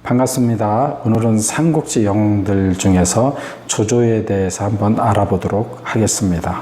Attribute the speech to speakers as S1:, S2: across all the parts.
S1: 반갑습니다. 오늘은 삼국지 영웅들 중에서 조조에 대해서 한번 알아보도록 하겠습니다.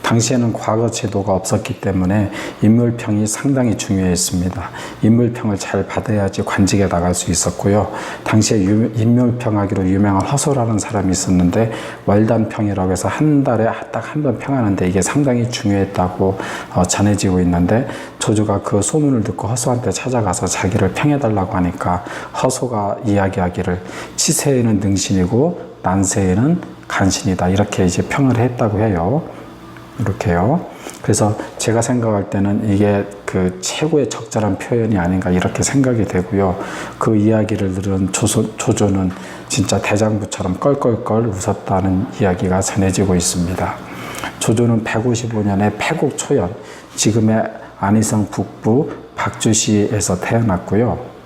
S1: 당시에는 과거 제도가 없었기 때문에 인물평이 상당히 중요했습니다. 인물평을 잘 받아야지 관직에 나갈 수 있었고요. 당시에 인물평하기로 유명한 허소라는 사람이 있었는데 월단평이라고 해서 한 달에 딱 한 번 평하는데 이게 상당히 중요했다고 전해지고 있는데 조조가 그 소문을 듣고 허소한테 찾아가서 자기를 평해달라고 하니까 허소가 이야기하기를 치세에는 능신이고 난세에는 간신이다 이렇게 이제 평을 했다고 해요. 이렇게요. 그래서 제가 생각할 때는 이게 그 최고의 적절한 표현이 아닌가 이렇게 생각이 되고요. 그 이야기를 들은 조조는 진짜 대장부처럼 껄껄껄 웃었다는 이야기가 전해지고 있습니다. 조조는 155년에 패국 초연, 지금의 안희성 북부 박주시에서 태어났고요.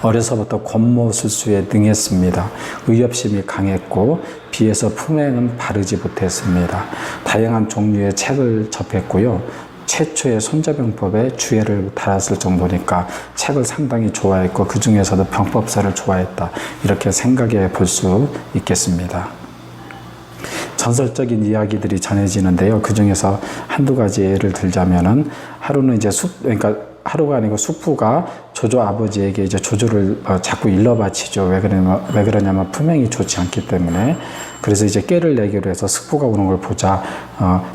S1: 어려서부터 권모술수에 능했습니다. 의협심이 강했고 비해서 품행은 바르지 못했습니다. 다양한 종류의 책을 접했고요. 최초의 손자병법에 주예를 달았을 정도니까 책을 상당히 좋아했고 그 중에서도 병법서를 좋아했다. 이렇게 생각해 볼 수 있겠습니다. 전설적인 이야기들이 전해지는데요. 그 중에서 한두 가지 예를 들자면은 하루는 이제 하루가 아니고 숙부가 조조 아버지에게 이제 조조를 자꾸 일러 바치죠. 왜 그러냐면 품행이 좋지 않기 때문에. 그래서 이제 꾀를 내기로 해서 숙부가 오는 걸 보자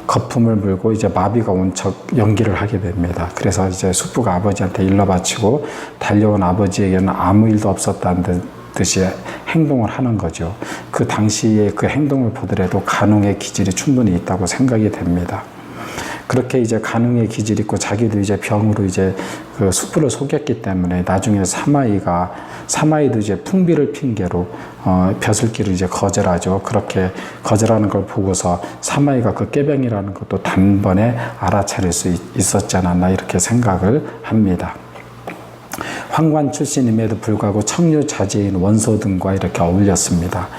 S1: 거품을 물고 이제 마비가 온 척 연기를 하게 됩니다. 그래서 이제 숙부가 아버지한테 일러 바치고 달려온 아버지에게는 아무 일도 없었다는 듯이 행동을 하는 거죠. 그 당시에 그 행동을 보더라도 간웅의 기질이 충분히 있다고 생각이 됩니다. 그렇게 이제 간웅의 기질이 있고 자기도 이제 병으로 이제 그 숙부를 속였기 때문에 나중에 사마이도 이제 풍비를 핑계로 벼슬기를 이제 거절하죠. 그렇게 거절하는 걸 보고서 사마이가 그 꾀병이라는 것도 단번에 알아차릴 수 있었지 않았나 이렇게 생각을 합니다. 황관 출신임에도 불구하고 청류자제인 원소 등과 이렇게 어울렸습니다.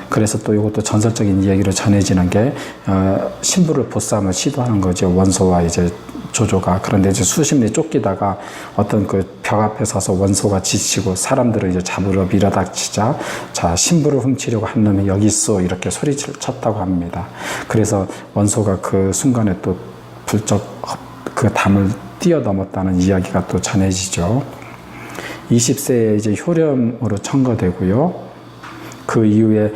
S1: 그래서 또 이것도 전설적인 이야기로 전해지는 게 신부를 보쌈을 시도하는 거죠. 원소와 이제 조조가. 그런데 이제 수십리 쫓기다가 어떤 그 벽 앞에 서서 원소가 지치고 사람들을 이제 잡으러 밀어닥치자 자 신부를 훔치려고 한 놈이 여기 있어 이렇게 소리쳤다고 합니다. 그래서 원소가 그 순간에 또 불적 그 담을 뛰어넘었다는 이야기가 또 전해지죠. 20세에 이제 효렴으로 청거되고요. 그 이후에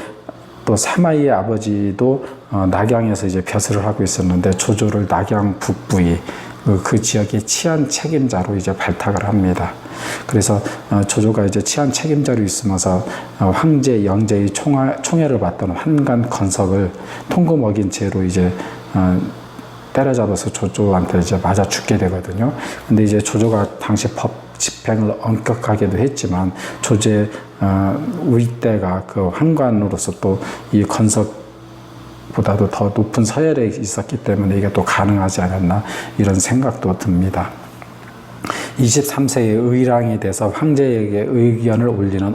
S1: 또 사마이의 아버지도 낙양에서 이제 벼슬을 하고 있었는데 조조를 낙양 북부의 그 지역의 치안 책임자로 이제 발탁을 합니다. 그래서 조조가 이제 치안 책임자로 있으면서 황제, 영제의 총애를 받던 환관 건석을 통고 먹인 채로 이제 때려잡아서 조조한테 이제 맞아 죽게 되거든요. 근데 이제 조조가 당시 법 집행을 엄격하게도 했지만 조조의 의대가 그 환관으로서 또 이 건석보다도 더 높은 서열에 있었기 때문에 이게 또 가능하지 않았나 이런 생각도 듭니다. 23세의 의랑이 돼서 황제에게 의견을 올리는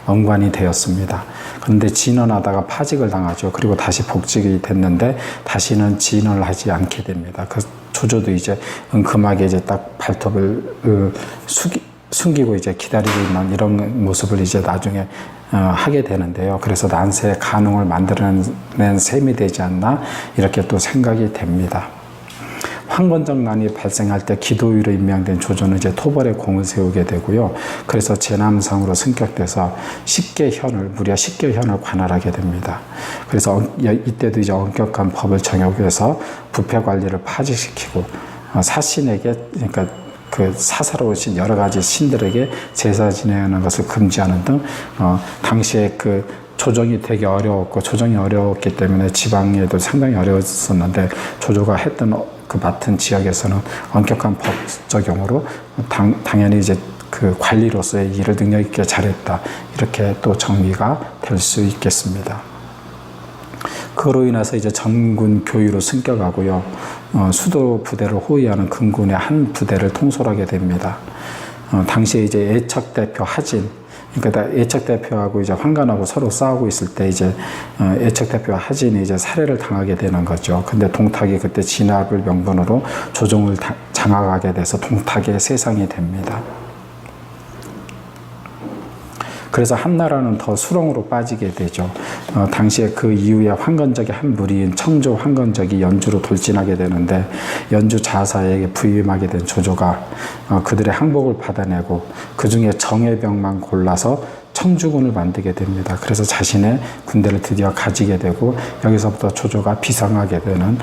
S1: 언관이 되었습니다. 그런데 진언하다가 파직을 당하죠. 그리고 다시 복직이 됐는데 다시는 진언을 하지 않게 됩니다. 그 조조도 이제 은큼하게 이제 딱 발톱을 숨기고 이제 기다리고 있는 이런 모습을 이제 나중에 하게 되는데요. 그래서 난세의 간웅을 만들어낸 셈이 되지 않나 이렇게 또 생각이 됩니다. 황건적난이 발생할 때 기도유로 임명된 조조는 이제 토벌에 공을 세우게 되고요. 그래서 제남성으로 승격돼서 무려 10계현을 관할하게 됩니다. 그래서 이때도 이제 엄격한 법을 정역해서 부패 관리를 파직시키고 사신에게 그러니까 그 사사로우신 여러 가지 신들에게 제사 지내는 것을 금지하는 등 당시에 그 조정이 되게 어려웠고 조정이 어려웠기 때문에 지방에도 상당히 어려웠었는데 조조가 했던 그 맡은 지역에서는 엄격한 법 적용으로 당연히 이제 그 관리로서의 일을 능력 있게 잘했다 이렇게 또 정리가 될 수 있겠습니다. 그로 인해서 이제 전군 교유로 승격하고요. 수도 부대를 호위하는 근군의 한 부대를 통솔하게 됩니다. 당시에 이제 애척 대표 하진 그러니까 애척 대표하고 이제 황관하고 서로 싸우고 있을 때 이제 애척 대표 하진이 이제 살해를 당하게 되는 거죠. 근데 동탁이 그때 진압을 명분으로 조정을 장악하게 돼서 동탁의 세상이 됩니다. 그래서 한나라는 더 수렁으로 빠지게 되죠. 당시에 그 이후에 황건적의 한 무리인 청조 황건적이 연주로 돌진하게 되는데 연주 자사에게 부임하게 된 조조가 그들의 항복을 받아내고 그 중에 정예병만 골라서 청주군을 만들게 됩니다. 그래서 자신의 군대를 드디어 가지게 되고 여기서부터 조조가 비상하게 되는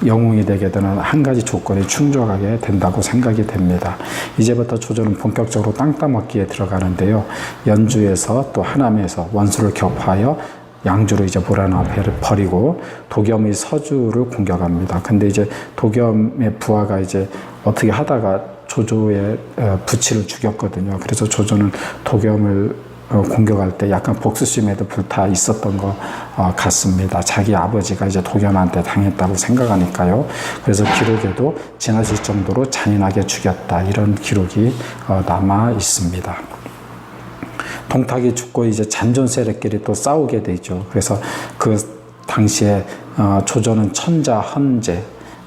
S1: 영웅이 되게 되는 한 가지 조건이 충족하게 된다고 생각이 됩니다. 이제부터 조조는 본격적으로 땅 따먹기에 들어가는데요. 연주에서 또 하남에서 원수를 격파하여 양주로 이제 몰아넣어 버리고 도겸의 서주를 공격합니다. 근데 이제 도겸의 부하가 이제 어떻게 하다가 조조의 부치를 죽였거든요. 그래서 조조는 도겸을 공격할 때 약간 복수심에도 불타 있었던 것 같습니다. 자기 아버지가 이제 도겸한테 당했다고 생각하니까요. 그래서 기록에도 지나칠 정도로 잔인하게 죽였다 이런 기록이 남아 있습니다. 동탁이 죽고 이제 잔존 세력끼리 또 싸우게 되죠. 그래서 그 당시에 조조는 천자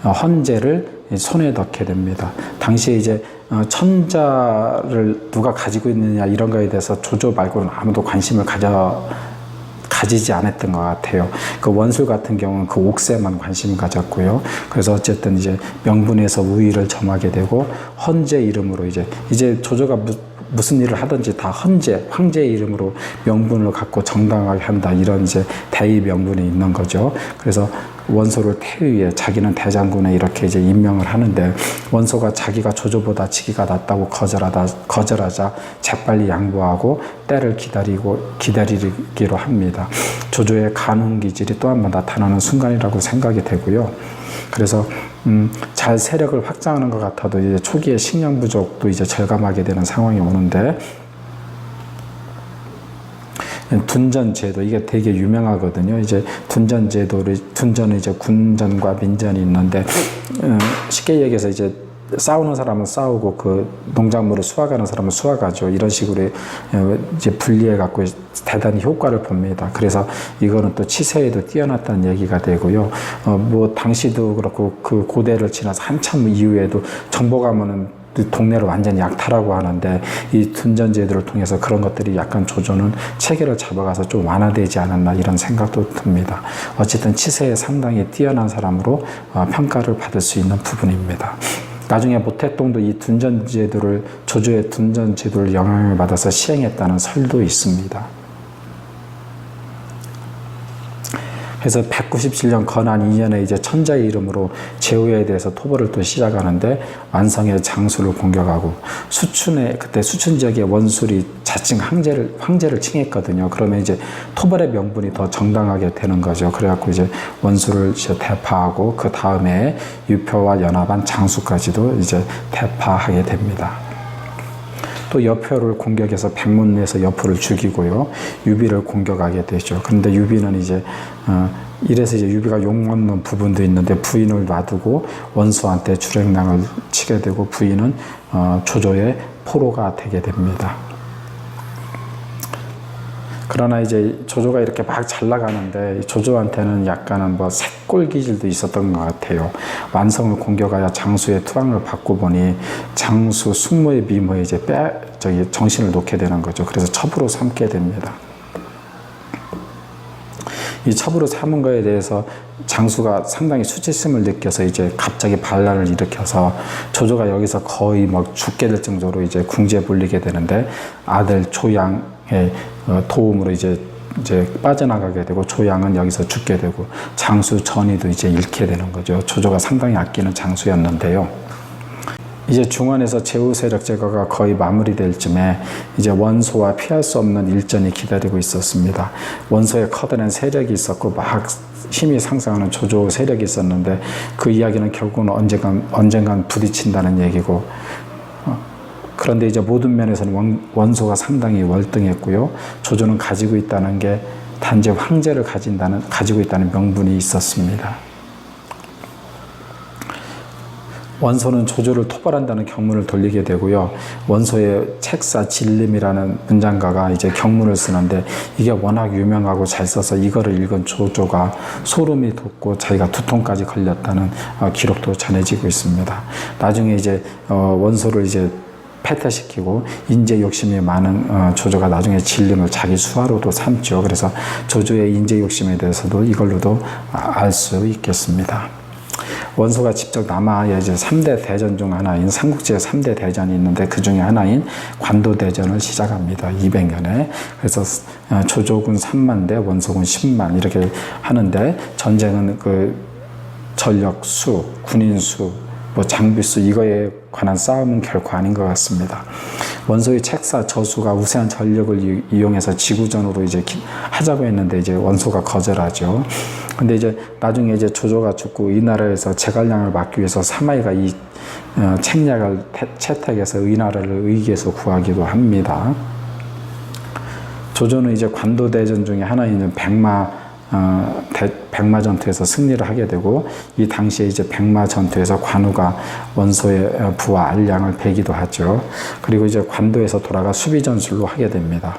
S1: 헌제를 손에 넣게 됩니다. 당시에 이제 천자를 누가 가지고 있느냐 이런 거에 대해서 조조 말고는 아무도 관심을 가지지 않았던 것 같아요. 그 원술 같은 경우는 그 옥새만 관심을 가졌고요. 그래서 어쨌든 이제 명분에서 우위를 점하게 되고 헌제 이름으로 이제 조조가 무슨 일을 하든지 다 황제의 이름으로 명분을 갖고 정당하게 한다 이런 이제 대의 명분이 있는 거죠. 그래서 원소를 태위에 자기는 대장군에 이렇게 이제 임명을 하는데 원소가 자기가 조조보다 직위가 낮다고 거절하자 재빨리 양보하고 때를 기다리기로 합니다. 조조의 간훈 기질이 또 한 번 나타나는 순간이라고 생각이 되고요. 그래서 잘 세력을 확장하는 것 같아도 이제 초기에 식량 부족도 이제 절감하게 되는 상황이 오는데 둔전 제도 이게 되게 유명하거든요. 이제 둔전 제도를 둔전은 이제 군전과 민전이 있는데 쉽게 얘기해서 이제 싸우는 사람은 싸우고 그 농작물을 수확하는 사람은 수확하죠. 이런 식으로 이제 분리해 갖고 대단히 효과를 봅니다. 그래서 이거는 또 치세에도 뛰어났다는 얘기가 되고요. 뭐 당시도 그렇고 그 고대를 지나서 한참 이후에도 정복하면은 동네를 완전히 약탈하고 하는데 이 둔전제도를 통해서 그런 것들이 약간 조조는 체계를 잡아가서 좀 완화되지 않았나 이런 생각도 듭니다. 어쨌든 치세에 상당히 뛰어난 사람으로 평가를 받을 수 있는 부분입니다. 나중에 모택동도 이 조조의 둔전제도를 영향을 받아서 시행했다는 설도 있습니다. 그래서 197년 건한 2년에 이제 천자의 이름으로 제후에 대해서 토벌을 또 시작하는데 완성의 장수를 공격하고 그때 수춘 지역의 원술이 자칭 황제를 칭했거든요. 그러면 이제 토벌의 명분이 더 정당하게 되는 거죠. 그래갖고 이제 원술을 이제 대파하고 그 다음에 유표와 연합한 장수까지도 이제 대파하게 됩니다. 또 여표를 공격해서 백문내에서 여표를 죽이고요. 유비를 공격하게 되죠. 그런데 유비는 이제 이래서 이제 유비가 욕먹는 부분도 있는데 부인을 놔두고 원수한테 주랭랑을 치게 되고 부인은 조조의 포로가 되게 됩니다. 그러나 이제 조조가 이렇게 막 잘 나가는데 조조한테는 약간은 뭐 색골 기질도 있었던 것 같아요. 완성을 공격하여 장수의 투항을 받고 보니 장수 숙모의 미모에 이제 정신을 놓게 되는 거죠. 그래서 첩으로 삼게 됩니다. 이 첩으로 삼은 거에 대해서 장수가 상당히 수치심을 느껴서 이제 갑자기 반란을 일으켜서 조조가 여기서 거의 막 죽게 될 정도로 이제 궁지에 몰리게 되는데 아들 조양의 도움으로 이제 빠져나가게 되고 조양은 여기서 죽게 되고 장수 전이도 이제 잃게 되는 거죠. 조조가 상당히 아끼는 장수였는데요. 이제 중원에서 제후 세력 제거가 거의 마무리될 쯤에 이제 원소와 피할 수 없는 일전이 기다리고 있었습니다. 원소에 커다란 세력이 있었고 막 힘이 상승하는 조조 세력이 있었는데 그 이야기는 결국은 언젠간 부딪힌다는 얘기고 그런데 이제 모든 면에서는 원소가 상당히 월등했고요. 조조는 가지고 있다는 게 단지 황제를 가지고 있다는 명분이 있었습니다. 원소는 조조를 토벌한다는 경문을 돌리게 되고요. 원소의 책사 진림이라는 문장가가 이제 경문을 쓰는데 이게 워낙 유명하고 잘 써서 이거를 읽은 조조가 소름이 돋고 자기가 두통까지 걸렸다는 기록도 전해지고 있습니다. 나중에 이제 원소를 이제 패퇴시키고 인재 욕심이 많은 조조가 나중에 진림을 자기 수하로도 삼죠. 그래서 조조의 인재 욕심에 대해서도 이걸로도 알 수 있겠습니다. 원소가 직접 남하의 이제 3대 대전 중 하나인 삼국지의 3대 대전이 있는데 그 중에 하나인 관도대전을 시작합니다. 200년에. 그래서 조조군 3만 대, 원소군 10만 이렇게 하는데 전쟁은 그 전력 수, 군인 수, 뭐 장비 수 이거에 관한 싸움은 결코 아닌 것 같습니다. 원소의 책사 저수가 우세한 전력을 이용해서 지구전으로 이제 하자고 했는데 이제 원소가 거절하죠. 근데 이제 나중에 이제 조조가 죽고 이 나라에서 제갈량을 막기 위해서 사마이가 이 책략을 채택해서 이 나라를 의기에서 구하기도 합니다. 조조는 이제 관도대전 중에 하나인 백마 전투에서 승리를 하게 되고 이 당시에 이제 백마 전투에서 관우가 원소의 부하 알량을 베기도 하죠. 그리고 이제 관도에서 돌아가 수비 전술로 하게 됩니다.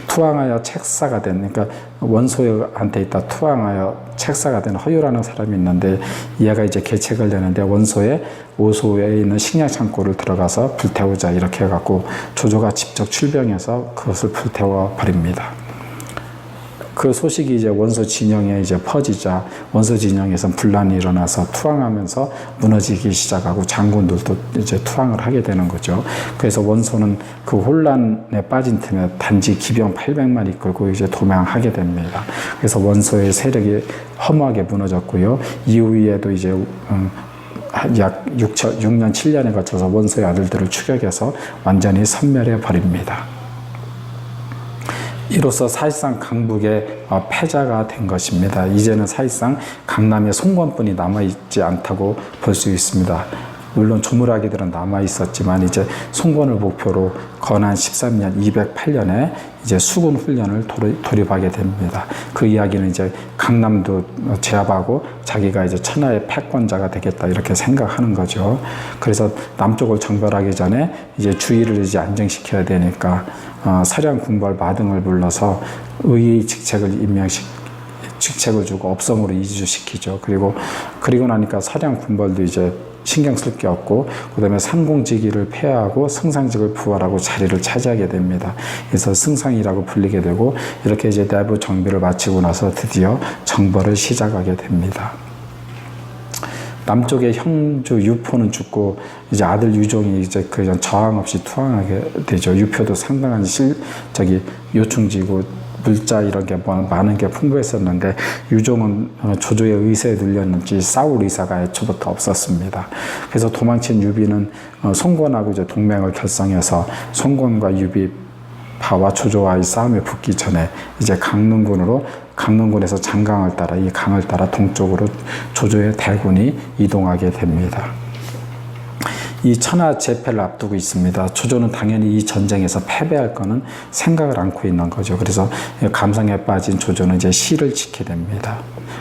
S1: 투항하여 책사가 된, 그러니까 원소한테 있다 투항하여 책사가 된 허유라는 사람이 있는데 얘가 이제 계책을 내는데 원소의 오소에 있는 식량 창고를 들어가서 불태우자 이렇게 해갖고 조조가 직접 출병해서 그것을 불태워 버립니다. 그 소식이 이제 원소 진영에 이제 퍼지자 원소 진영에서 분란이 일어나서 투항하면서 무너지기 시작하고 장군들도 이제 투항을 하게 되는 거죠. 그래서 원소는 그 혼란에 빠진 틈에 단지 기병 800만 이끌고 이제 도망하게 됩니다. 그래서 원소의 세력이 허무하게 무너졌고요. 이후에도 이제 약 6년 7년에 거쳐서 원소의 아들들을 추격해서 완전히 섬멸해 버립니다. 이로써 사실상 강북의 패자가 된 것입니다. 이제는 사실상 강남의 송건뿐이 남아있지 않다고 볼 수 있습니다. 물론 조물아기들은 남아있었지만 이제 송건을 목표로 건한 13년 208년에 이제 수군 훈련을 돌입하게 됩니다. 그 이야기는 이제 강남도 제압하고 자기가 이제 천하의 패권자가 되겠다 이렇게 생각하는 거죠. 그래서 남쪽을 정벌하기 전에 이제 주의를 이제 안정시켜야 되니까 사량 군벌 마등을 불러서 의의 직책을 주고 업성으로 이주시키죠. 그리고 나니까 사량 군벌도 이제 신경 쓸 게 없고 그다음에 상공직위를 폐하고 승상직을 부활하고 자리를 차지하게 됩니다. 그래서 승상이라고 불리게 되고 이렇게 이제 내부 정비를 마치고 나서 드디어 정벌을 시작하게 됩니다. 남쪽의 형주 유포는 죽고 이제 아들 유종이 이제 그 저항 없이 투항하게 되죠. 유표도 상당한 요충지고 물자 이런 게 많은 게 풍부했었는데 유종은 조조의 의세에 눌렸는지 싸울 의사가 애초부터 없었습니다. 그래서 도망친 유비는 송건하고 이제 동맹을 결성해서 송건과 유비 파와 조조와의 싸움에 붙기 전에 이제 강릉군에서 장강을 따라 이 강을 따라 동쪽으로 조조의 대군이 이동하게 됩니다. 이 천하 재패를 앞두고 있습니다. 조조는 당연히 이 전쟁에서 패배할 거는 생각을 않고 있는 거죠. 그래서 감성에 빠진 조조는 이제 시를 짓게 됩니다.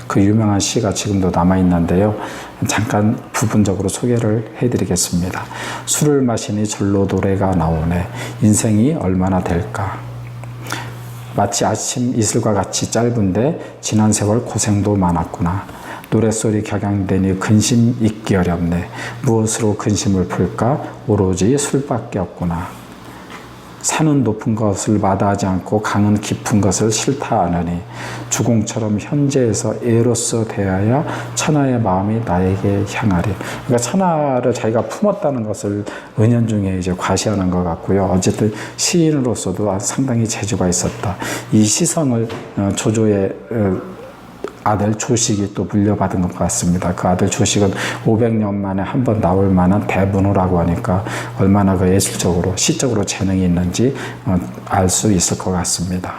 S1: 그 유명한 시가 지금도 남아있는데요. 잠깐 부분적으로 소개를 해드리겠습니다. 술을 마시니 절로 노래가 나오네. 인생이 얼마나 될까. 마치 아침 이슬과 같이 짧은데 지난 세월 고생도 많았구나. 노랫소리 격양되니 근심 잊기 어렵네. 무엇으로 근심을 풀까? 오로지 술밖에 없구나. 산은 높은 것을 마다하지 않고 강은 깊은 것을 싫다 하느니 주공처럼 현재에서 애로서 대하여 천하의 마음이 나에게 향하리. 그러니까 천하를 자기가 품었다는 것을 은연중에 이제 과시하는 것 같고요. 어쨌든 시인으로서도 상당히 재주가 있었다. 이 시성을 조조의 아들 조식이 또 물려받은 것 같습니다. 그 아들 조식은 500년 만에 한 번 나올 만한 대문호라고 하니까 얼마나 그 예술적으로 시적으로 재능이 있는지 알 수 있을 것 같습니다.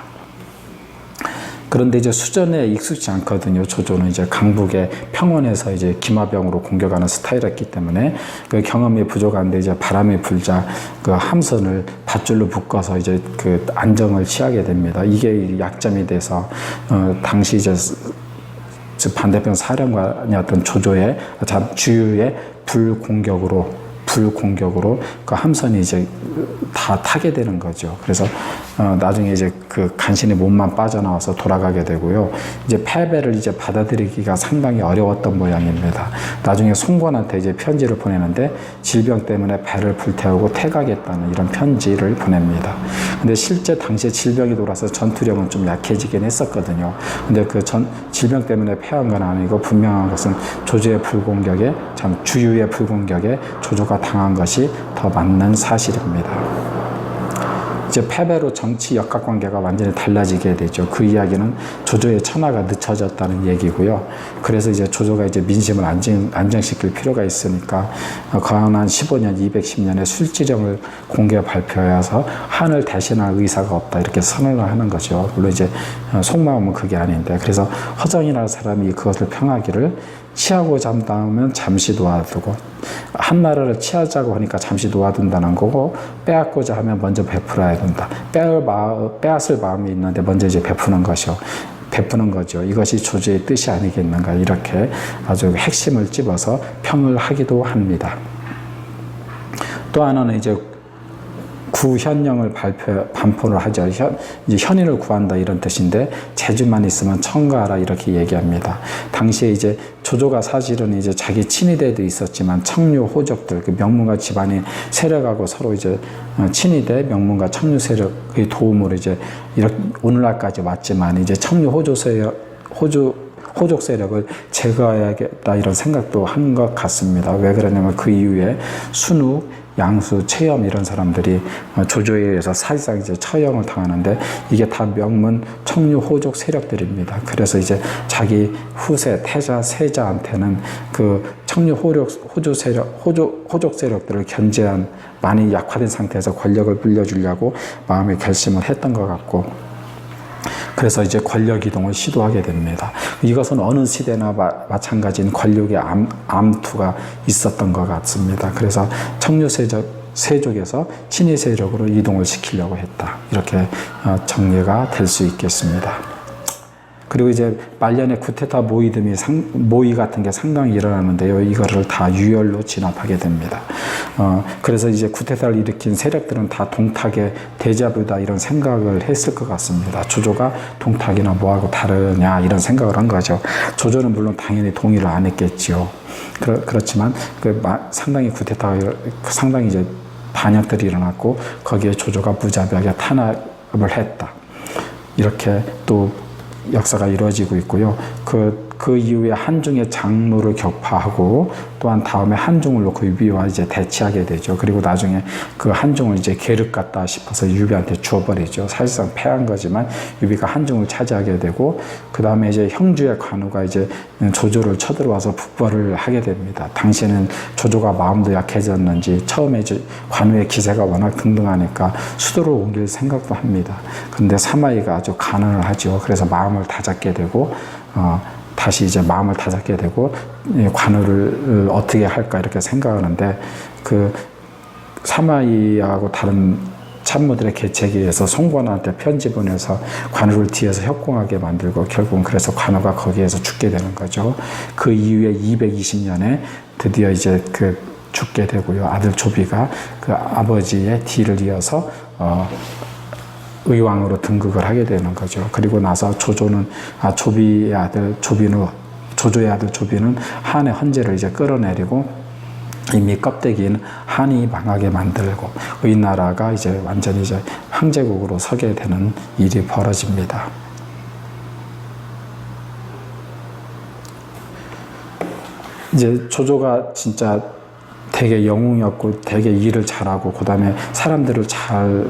S1: 그런데 이제 수전에 익숙지 않거든요. 조조는 이제 강북의 평원에서 이제 기마병으로 공격하는 스타일이었기 때문에 그 경험이 부족한데 이제 바람이 불자 그 함선을 밧줄로 묶어서 이제 그 안정을 취하게 됩니다. 이게 약점이 돼서 당시 이제 반대편 사령관이었던 조조의 주유의 불공격으로 불공격으로 그 함선이 이제 다 타게 되는 거죠. 그래서 나중에 이제 그 간신히 몸만 빠져나와서 돌아가게 되고요. 이제 패배를 이제 받아들이기가 상당히 어려웠던 모양입니다. 나중에 송건한테 이제 편지를 보내는데 질병 때문에 배를 불태우고 퇴각했다는 이런 편지를 보냅니다. 근데 실제 당시에 질병이 돌아서 전투력은 좀 약해지긴 했었거든요. 근데 그 질병 때문에 패한 건 아니고 분명한 것은 조조의 불공격에 주유의 불공격에 조조가 당한 것이 더 맞는 사실입니다. 이제 패배로 정치 역학관계가 완전히 달라지게 되죠. 그 이야기는 조조의 천하가 늦춰졌다는 얘기고요. 그래서 이제 조조가 이제 민심을 안정시킬 필요가 있으니까 건한 15년 210년에 술지령을 공개 발표해서 한을 대신할 의사가 없다 이렇게 선언을 하는 거죠. 물론 이제 속마음은 그게 아닌데, 그래서 허정이라는 사람이 그것을 평하기를 취하고자 한다면 잠시 놓아두고, 한나라를 취하자고 하니까 잠시 놓아둔다는 거고, 빼앗고자 하면 먼저 베풀어야 된다. 빼앗을 마음이 있는데 먼저 이제 베푸는 거죠. 이것이 조조의 뜻이 아니겠는가, 이렇게 아주 핵심을 찝어서 평을 하기도 합니다. 또 하나는 이제 구현령을 반포를 하죠. 이제 현인을 구한다 이런 뜻인데, 재주만 있으면 청가하라 이렇게 얘기합니다. 당시에 이제 조조가 사실은 이제 자기 친위대도 있었지만 청류 호족들, 그 명문가 집안의 세력하고 서로 이제 친위대, 명문가 청류 세력의 도움으로 이제 이렇게 오늘날까지 왔지만, 이제 청류 호족 세력을 제거해야겠다 이런 생각도 한 것 같습니다. 왜 그러냐면 그 이후에 순욱, 양수, 최염 이런 사람들이 조조에 의해서 사실상 이제 처형을 당하는데, 이게 다 명문 청류 호족 세력들입니다. 그래서 이제 자기 후세, 태자, 세자한테는 그 청류 호족 세력들을 견제한, 많이 약화된 상태에서 권력을 물려주려고 마음의 결심을 했던 것 같고, 그래서 이제 권력 이동을 시도하게 됩니다. 이것은 어느 시대나 마찬가지인 권력의 암투가 있었던 것 같습니다. 그래서 청류 세족에서 친위 세력으로 이동을 시키려고 했다. 이렇게 정리가 될 수 있겠습니다. 그리고 이제 말년에 구테타 모의 같은 게 상당히 일어나는데요. 이거를 다 유혈로 진압하게 됩니다. 그래서 이제 구테타를 일으킨 세력들은 다 동탁의 대자뷰다 이런 생각을 했을 것 같습니다. 조조가 동탁이나 뭐하고 다르냐 이런 생각을 한 거죠. 조조는 물론 당연히 동의를 안 했겠지요. 그렇지만 상당히 상당히 이제 반역들이 일어났고, 거기에 조조가 무자비하게 탄압을 했다. 이렇게 또 역사가 이루어지고 있고요. 그 이후에 한중의 장로를 격파하고, 또한 다음에 한중을 놓고 유비와 이제 대치하게 되죠. 그리고 나중에 그 한중을 이제 계륵 같다 싶어서 유비한테 주어버리죠. 사실상 패한 거지만 유비가 한중을 차지하게 되고, 그 다음에 이제 형주의 관우가 이제 조조를 쳐들어와서 북벌을 하게 됩니다. 당시에는 조조가 마음도 약해졌는지 처음에 이제 관우의 기세가 워낙 등등하니까 수도를 옮길 생각도 합니다. 근데 사마이가 아주 간언을 하죠. 그래서 마음을 다잡게 되고, 다시 이제 마음을 다잡게 되고, 관우를 어떻게 할까 이렇게 생각하는데, 그 사마이하고 다른 참모들의 계책에 의해서 송건한테 편지 보내서 관우를 뒤에서 협공하게 만들고, 결국은 그래서 관우가 거기에서 죽게 되는 거죠. 그 이후에 220년에 드디어 이제 죽게 되고요. 아들 조비가 그 아버지의 뒤를 이어서 의왕으로 등극을 하게 되는 거죠. 그리고 나서 조조의 아들 조비는 한의 헌재를 이제 끌어내리고, 이미 껍데기인 한이 망하게 만들고, 이 나라가 이제 완전히 이제 황제국으로 서게 되는 일이 벌어집니다. 이제 조조가 진짜 되게 영웅이었고, 되게 일을 잘하고, 그 다음에 사람들을 잘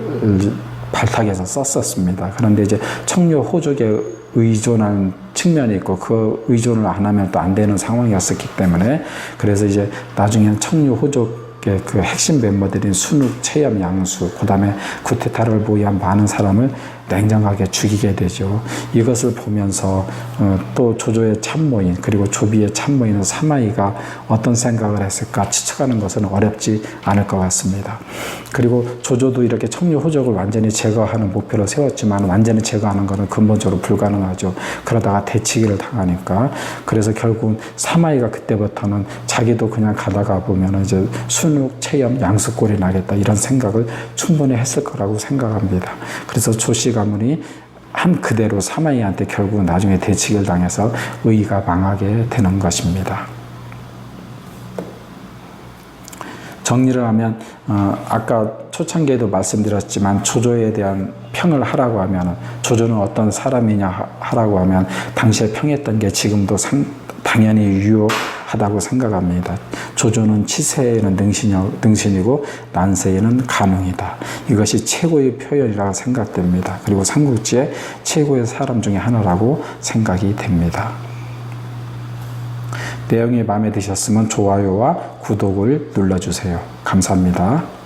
S1: 발탁해서 썼었습니다. 그런데 이제 청류 호족에 의존한 측면이 있고, 그 의존을 안 하면 또 안 되는 상황이었기 때문에, 그래서 이제 나중에는 청류 호족의 그 핵심 멤버들인 순욱, 최염, 양수, 그 다음에 구테타를 모의한 많은 사람을 냉정하게 죽이게 되죠. 이것을 보면서 또 조조의 참모인 그리고 조비의 참모인 사마이가 어떤 생각을 했을까 추측하는 것은 어렵지 않을 것 같습니다. 그리고 조조도 이렇게 청유호적을 완전히 제거하는 목표를 세웠지만 완전히 제거하는 것은 근본적으로 불가능하죠. 그러다가 대치기를 당하니까. 그래서 결국 사마이가 그때부터는 자기도 그냥 가다가 보면 이제 순육, 체염, 양수꼴이 나겠다 이런 생각을 충분히 했을 거라고 생각합니다. 그래서 조씨 가문이 한 그대로 사마이한테 결국 나중에 대치기를 당해서 의의가 망하게 되는 것입니다. 정리를 하면 아까 초창기에도 말씀드렸지만 조조에 대한 평을 하라고 하면 조조는 어떤 사람이냐 하라고 하면 당시에 평했던 게 지금도 당연히 유효하다고 생각합니다. 조조는 치세에는 능신이고 난세에는 간웅이다. 이것이 최고의 표현이라고 생각됩니다. 그리고 삼국지의 최고의 사람 중에 하나라고 생각이 됩니다. 내용이 마음에 드셨으면 좋아요와 구독을 눌러주세요. 감사합니다.